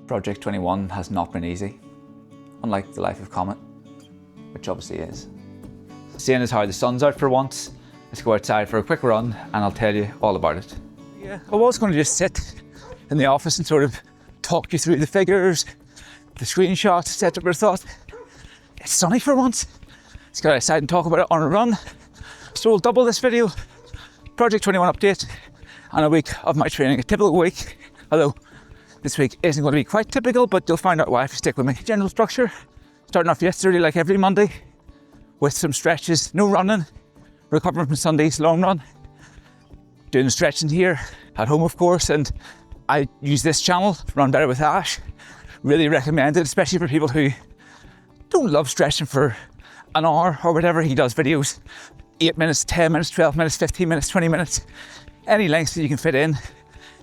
Project 21 has not been easy, unlike the life of Comet, which obviously is. Seeing as how the sun's out for once, let's go outside for a quick run and I'll tell you all about it. Yeah, I was going to just sit in the office and sort of talk you through the figures, the screenshots, etc. But I thought, it's sunny for once. Let's go outside and talk about it on a run. So we'll double this video, Project 21 update, and a week of my training, a typical week. Although this week isn't going to be quite typical, but you'll find out why if you stick with me. General structure, starting off yesterday like every Monday, with some stretches, no running, recovering from Sunday's long run, doing the stretching here at home of course, and I use this channel, Run Better with Ash. Really recommend it, especially for people who don't love stretching for an hour or whatever. He does videos 8 minutes, 10 minutes, 12 minutes, 15 minutes, 20 minutes, any length that you can fit in.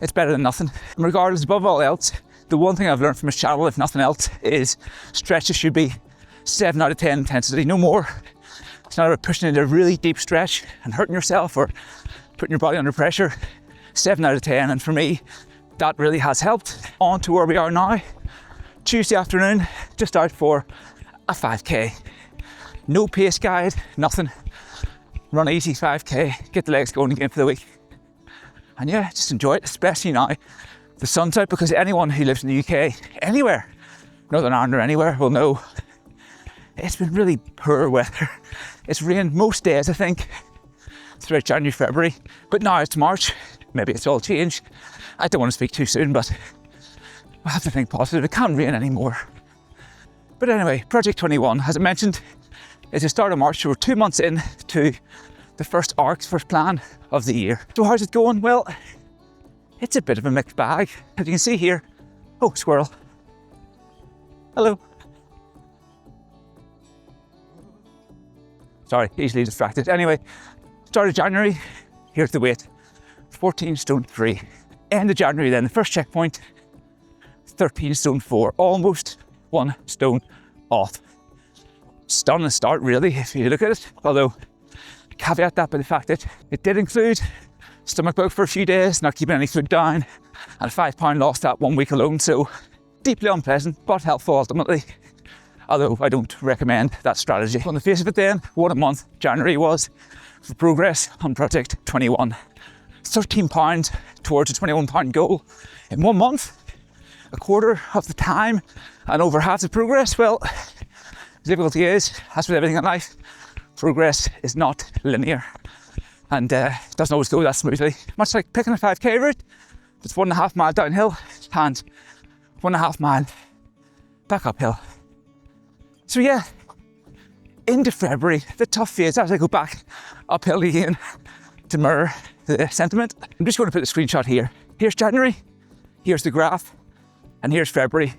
It's better than nothing. And regardless, above all else, the one thing I've learned from his channel, if nothing else, is stretches should be 7 out of 10 intensity, no more. It's not about pushing into a really deep stretch and hurting yourself or putting your body under pressure. 7 out of 10, and for me, that really has helped. On to where we are now. Tuesday afternoon, just out for a 5k. No pace guide, nothing. Run easy 5k, get the legs going again for the week. And yeah, just enjoy it, especially now the sun's out, because anyone who lives in the UK, anywhere, Northern Ireland or anywhere, will know it's been really poor weather. It's rained most days, I think, throughout January, February. But now it's March, maybe it's all changed. I don't want to speak too soon, but I have to think positive. It can't rain anymore. But anyway, Project 21, as I mentioned, is the start of March, so we're 2 months in to the first plan of the year. So how's it going? Well, it's a bit of a mixed bag. As you can see here, oh, squirrel. Hello. Sorry, easily distracted. Anyway, start of January, here's the weight, 14 stone 3. End of January then, the first checkpoint, 13 stone 4, almost 1 stone off. Stunning start really, if you look at it. Although, caveat that by the fact that it did include stomach bug for a few days, not keeping any food down, and a 5 pound loss that 1 week alone, so deeply unpleasant, but helpful ultimately. Although I don't recommend that strategy. On the face of it then, what a month January was for progress on Project 21. 13 pounds towards a 21 pound goal in 1 month, a quarter of the time and over half the progress. Well, the difficulty is, as with everything in life, progress is not linear and doesn't always go that smoothly. Much like picking a 5k route, it's 1.5 mile downhill and 1.5 mile back uphill. So yeah, into February, the tough phase as I go back uphill again to mirror the sentiment. I'm just going to put the screenshot here. Here's January, here's the graph, and here's February.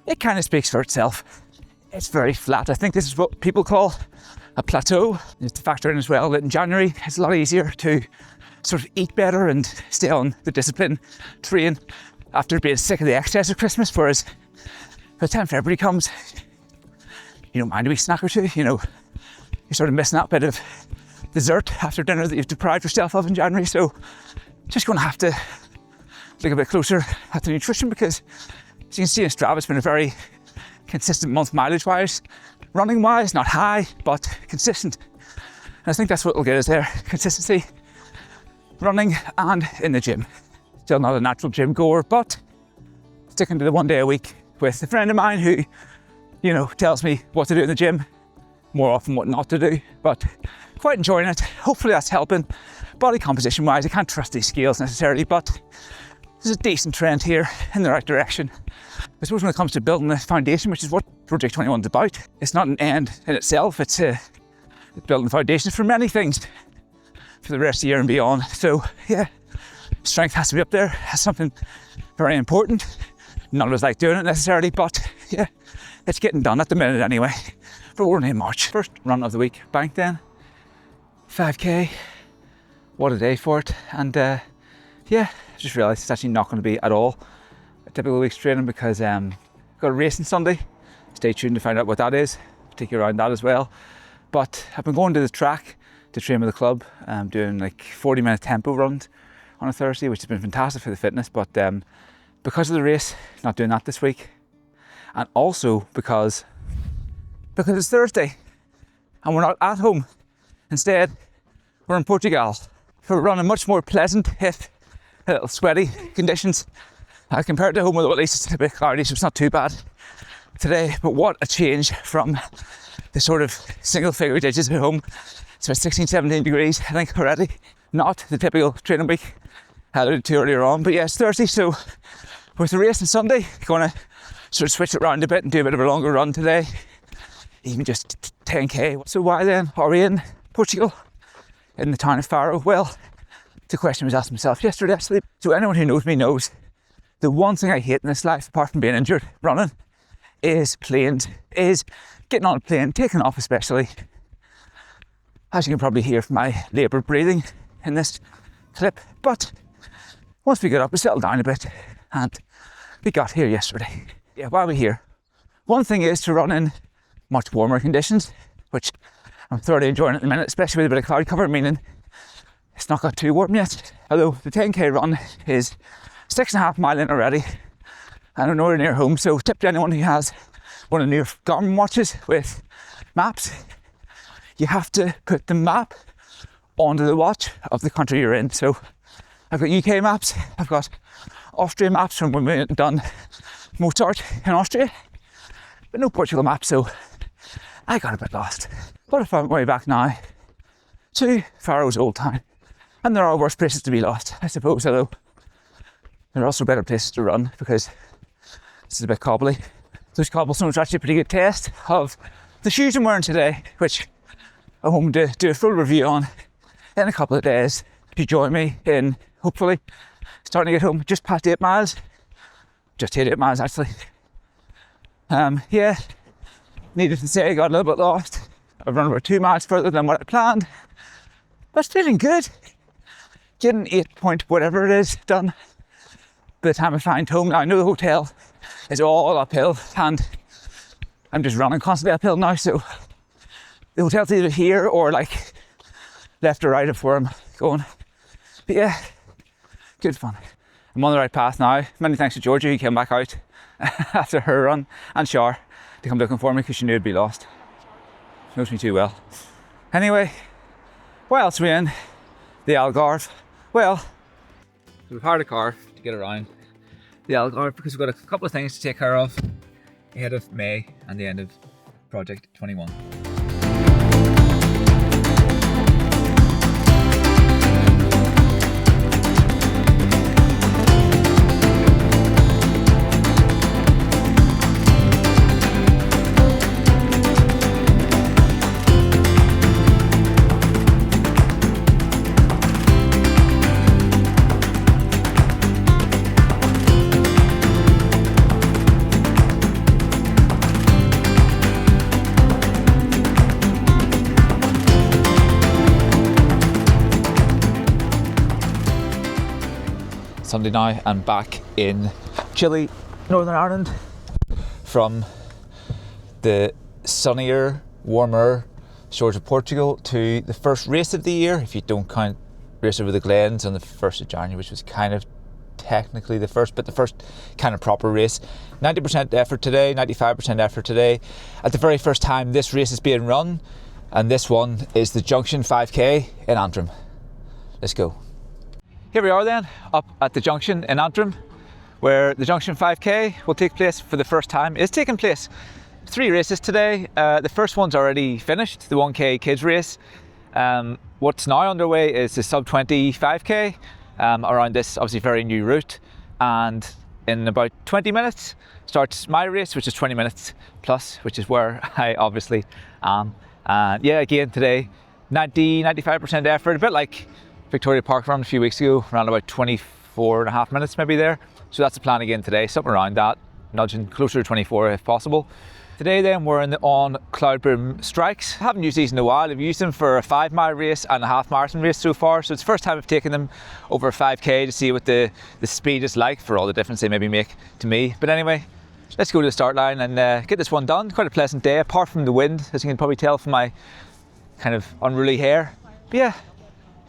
It kind of speaks for itself. It's very flat. I think this is what people call a plateau. You have to factor in as well that in January it's a lot easier to sort of eat better and stay on the discipline, train after being sick of the excess of Christmas, whereas by the time February comes, you don't mind a wee snack or two, you know, you're sort of missing that bit of dessert after dinner that you've deprived yourself of in January. So just going to have to look a bit closer at the nutrition, because as you can see in Strava, it's been a very consistent month mileage wise, running wise, not high, but consistent. And I think that's what will get us there, consistency, running and in the gym. Still not a natural gym goer, but sticking to the 1 day a week with a friend of mine who, you know, tells me what to do in the gym, more often what not to do, but quite enjoying it. Hopefully that's helping. Body composition wise, I can't trust these scales necessarily, but there's a decent trend here in the right direction. I suppose when it comes to building the foundation, which is what Project 21 is about, it's not an end in itself, it's building foundations for many things for the rest of the year and beyond. So yeah, strength has to be up there. That's something very important. None of us like doing it necessarily, but yeah, it's getting done at the minute anyway. But we're only in March. First run of the week, bank then. 5k, what a day for it. And yeah, I just realised it's actually not going to be at all a typical week's training, because I've got a race on Sunday. Stay tuned to find out what that is. I'll take you around that as well. But I've been going to the track to train with the club. I'm doing like 40-minute tempo runs on a Thursday, which has been fantastic for the fitness, but because of the race, not doing that this week. And also because it's Thursday and we're not at home. Instead, we're in Portugal. So we're running much more pleasant, if a little sweaty conditions compared to home, although at least it's a bit cloudy, so it's not too bad today. But what a change from the sort of single figure digits at home. It's about 16, 17 degrees, I think, already. Not the typical training week I alluded to earlier on, but yeah, it's Thursday, so with the race on Sunday, going to sort of switch it around a bit and do a bit of a longer run today, even just 10k. So why then are we in Portugal, in the town of Faro? Well, the question was asked myself yesterday actually. So anyone who knows me knows the one thing I hate in this life, apart from being injured running, is planes, is getting on a plane, taking off especially. As you can probably hear from my laboured breathing in this clip. But once we got up, we settled down a bit and we got here yesterday. Yeah, while we're here, one thing is to run in much warmer conditions, which I'm thoroughly enjoying at the minute, especially with a bit of cloud cover, meaning it's not got too warm yet. Although the 10k run is 6.5 miles in already, and I'm nowhere near home. So tip to anyone who has one of the new Garmin watches with maps, you have to put the map onto the watch of the country you're in. So I've got UK maps, I've got Austrian maps from when we done Mozart in Austria, but no Portugal map, so I got a bit lost. But I found my way back now to Faro's old town, and there are worse places to be lost, I suppose, although there are also better places to run because this is a bit cobbly. Those cobblestones are actually a pretty good test of the shoes I'm wearing today, which I'm hoping to do a full review on in a couple of days. If you join me in, hopefully, starting to get home just past 8 miles. Just hit 8 miles actually. Yeah, needed to say I got a little bit lost. I've run about 2 miles further than what I planned, but feeling good. Getting 8 point whatever it is done by the time I find home. Now I know the hotel is all uphill and I'm just running constantly uphill now, so the hotel's either here or like left or right of where I'm going. But yeah, good fun. I'm on the right path now. Many thanks to Georgia who came back out after her run, and Shar to come looking for me because she knew I'd be lost. She knows me too well. Anyway, where else are we in? The Algarve. Well, so we've hired a car to get around the Algarve because we've got a couple of things to take care of ahead of May and the end of Project 21. Sunday now, I'm back in chilly Northern Ireland from the sunnier, warmer shores of Portugal to the first race of the year, if you don't count race over the Glens on the 1st of January, which was kind of technically the first, but the first kind of proper race. 90% effort today, 95% effort today. At the very first time this race is being run, and this one is the Junction 5k in Antrim. Let's go. Here we are then, up at the Junction in Antrim, where the Junction 5k will take place for the first time. It's taking place 3 races today. The first one's already finished, the 1k kids race. What's now underway is the sub 20 5k around this obviously very new route. And in about 20 minutes starts my race, which is 20 minutes plus, which is where I obviously am. And yeah, again today, 95% effort, a bit like Victoria Park run a few weeks ago, around about 24.5 minutes maybe there. So that's the plan again today, something around that, nudging closer to 24 if possible. Today then we're on Cloudboom strikes. I haven't used these in a while. I've used them for a 5 mile race and a half marathon race so far. So it's the first time I've taken them over a 5k to see what the speed is like, for all the difference they maybe make to me. But anyway, let's go to the start line and get this one done. Quite a pleasant day, apart from the wind, as you can probably tell from my kind of unruly hair. But yeah,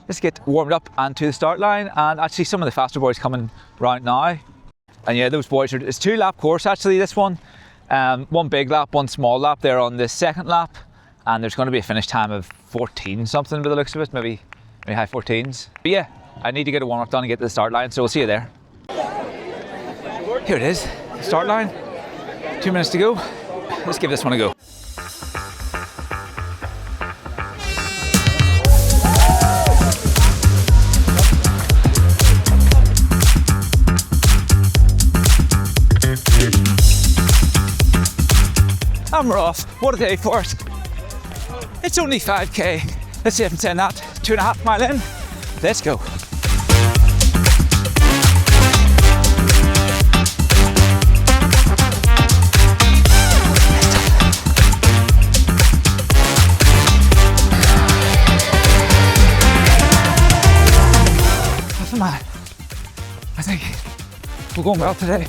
let's get warmed up and to the start line, and actually some of the faster boys coming round now. And yeah, those boys it's 2-lap course actually, this one. One big lap, one small lap. They're on the second lap, and there's going to be a finish time of 14 something by the looks of it, maybe high 14s. But yeah, I need to get a warm-up done and get to the start line, so we'll see you there. Here it is, the start line. 2 minutes to go. Let's give this one a go. And we're off. What a day for it. It's only 5k. Let's see if I'm saying that. 2.5 mile in. Let's go. That's a man. I think we're going well today.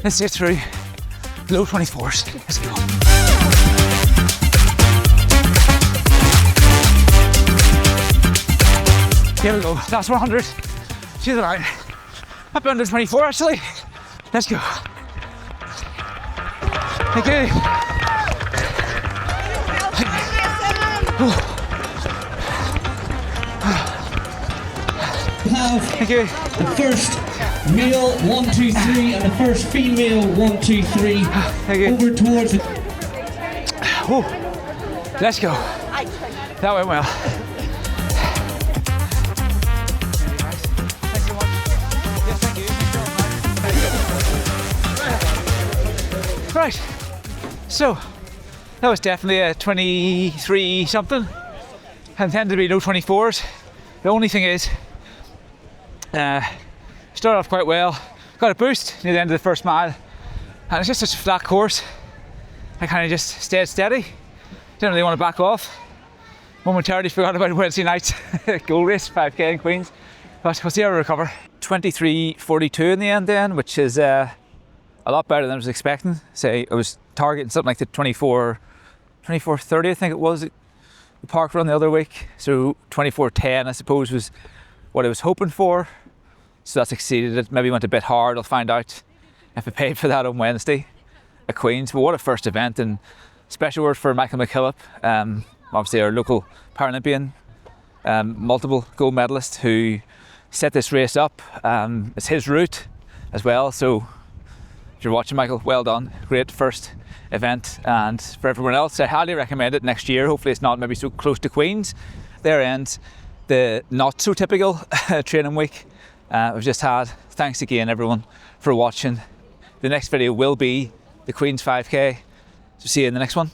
Let's see it through. Low 24s. Let's go. Here we go. Last 100. See the line. Up under 24 actually. Let's go. Thank you. Thank you. The first male 1, 2, 3 and the first female 1, 2, 3 over towards it. Oh, let's go. That went well. Thanks so much. Yes, thank you. Right, so that was definitely a 23 something. Intended to be no 24s. The only thing is, started off quite well, got a boost near the end of the first mile, and it's just such a flat course. I kind of just stayed steady, didn't really want to back off. Momentarily forgot about Wednesday night's goal race, 5k in Queens, but we'll see how we recover. 23:42 in the end then, which is a lot better than I was expecting. Say I was targeting something like the 24:30 I think it was, the park run the other week, so 24:10 I suppose was what I was hoping for. So that's exceeded it. Maybe went a bit hard. I'll find out if I paid for that on Wednesday at Queens. But what a first event, and special word for Michael McKillop, obviously our local Paralympian, multiple gold medalist who set this race up. It's his route as well. So if you're watching, Michael, well done. Great first event. And for everyone else, I highly recommend it next year. Hopefully it's not maybe so close to Queens. There ends the not so typical training week we've just had. Thanks again everyone for watching. The next video will be the Queen's 5k, so see you in the next one.